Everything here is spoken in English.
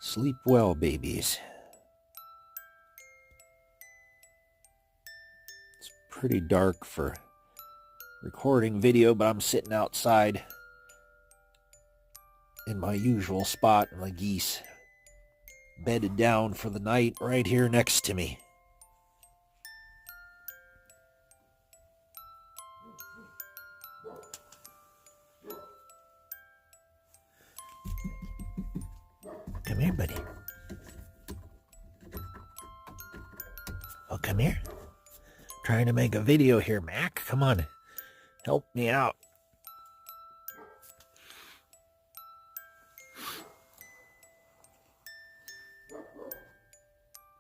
Sleep well, babies. It's pretty dark for recording video, but I'm sitting outside in my usual spot, and my geese bedded down for the night right here next to me. Come here, buddy. Oh, come here. Trying to make a video here, Mac. Come on. Help me out.